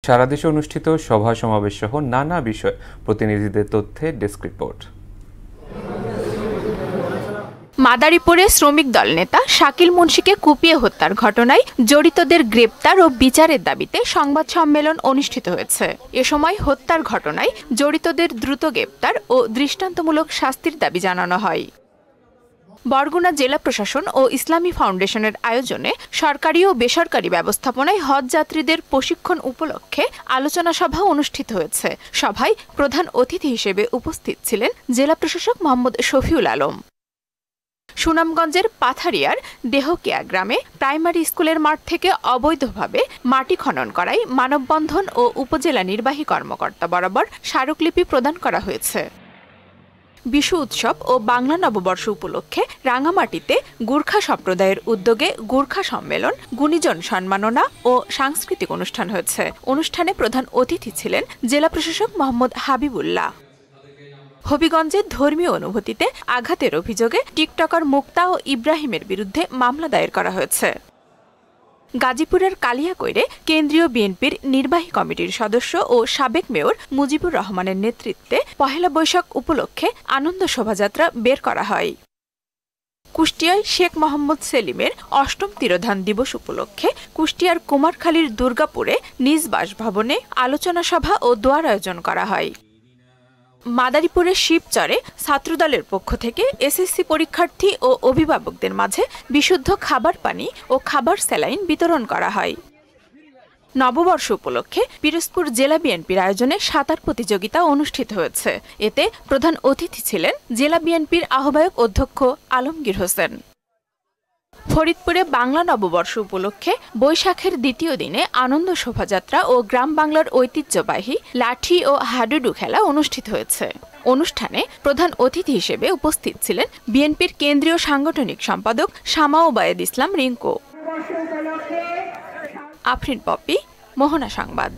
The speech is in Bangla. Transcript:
সারা দেশে অনুষ্ঠিত সভা সমাবেশ সহ নানা বিষয় প্রতিনিধিদের তথ্যে ডেস্ক রিপোর্ট। মাদারীপুরে শ্রমিক দল নেতা শাকিল মুন্সিকে কুপিয়ে হত্যার ঘটনায় জড়িতদের গ্রেপ্তার ও বিচারের দাবিতে সংবাদ সম্মেলন অনুষ্ঠিত হয়েছে। এ সময় হত্যার ঘটনায় জড়িতদের দ্রুত গ্রেপ্তার ও দৃষ্টান্তমূলক শাস্তির দাবি জানানো হয়। বরগুনা জেলা প্রশাসন ও ইসলামী ফাউন্ডেশনের আয়োজনে সরকারি ও বেসরকারি ব্যবস্থাপনায় হজ যাত্রীদের প্রশিক্ষণ উপলক্ষে আলোচনা সভা অনুষ্ঠিত হয়েছে। সভায় প্রধান অতিথি হিসেবে উপস্থিত ছিলেন জেলা প্রশাসক মোহাম্মদ শফিউল আলম। সুনামগঞ্জের পাথারিয়ার দেহকিয়া গ্রামে প্রাইমারি স্কুলের মাঠ থেকে অবৈধভাবে মাটি খনন করায় মানববন্ধন ও উপজেলা নির্বাহী কর্মকর্তা বরাবর স্মারকলিপি প্রদান করা হয়েছে। বিশু উৎসব ও বাংলা নববর্ষ উপলক্ষে রাঙামাটিতে গুর্খা সম্প্রদায়ের উদ্যোগে গুর্খা সম্মেলন, গুণীজন সম্মাননা ও সাংস্কৃতিক অনুষ্ঠান হয়েছে। অনুষ্ঠানে প্রধান অতিথি ছিলেন জেলা প্রশাসক মোহাম্মদ হাবিবুল্লাহ। হবিগঞ্জে ধর্মীয় অনুভূতিতে আঘাতের অভিযোগে টিকটকার মুক্তা ও ইব্রাহিমের বিরুদ্ধে মামলা দায়ের করা হয়েছে। গাজীপুরের কালিয়াকৈরে কেন্দ্রীয় বিএনপির নির্বাহী কমিটির সদস্য ও সাবেক মেয়র মুজিবুর রহমানের নেতৃত্বে পহেলা বৈশাখ উপলক্ষে আনন্দ শোভাযাত্রা বের করা হয়। কুষ্টিয়ায় শেখ মোহাম্মদ সেলিমের ৮ম তিরোধান দিবস উপলক্ষে কুষ্টিয়ার কুমারখালীর দুর্গাপুরে নিজ বাসভবনে আলোচনা সভা ও দোয়ার আয়োজন করা হয়। মাদারীপুরের শিবচরে ছাত্রদলের পক্ষ থেকে এসএসসি পরীক্ষার্থী ও অভিভাবকদের মাঝে বিশুদ্ধ খাবার পানি ও খাবার স্যালাইন বিতরণ করা হয়। নববর্ষ উপলক্ষে পিরোজপুর জেলা বিএনপির আয়োজনে সাঁতার প্রতিযোগিতা অনুষ্ঠিত হয়েছে। এতে প্রধান অতিথি ছিলেন জেলা বিএনপির আহ্বায়ক অধ্যক্ষ আলমগীর হোসেন। ফরিদপুরে বাংলা নববর্ষ উপলক্ষে বৈশাখের দ্বিতীয় দিনে আনন্দ শোভাযাত্রা ও গ্রাম বাংলার ঐতিহ্যবাহী লাঠি ও হাডুডু খেলা অনুষ্ঠিত হয়েছে। অনুষ্ঠানে প্রধান অতিথি হিসেবে উপস্থিত ছিলেন বিএনপির কেন্দ্রীয় সাংগঠনিক সম্পাদক শামা ওবায়েদ ইসলাম রিঙ্কু। আফরিন পপি, মোহনা সংবাদ।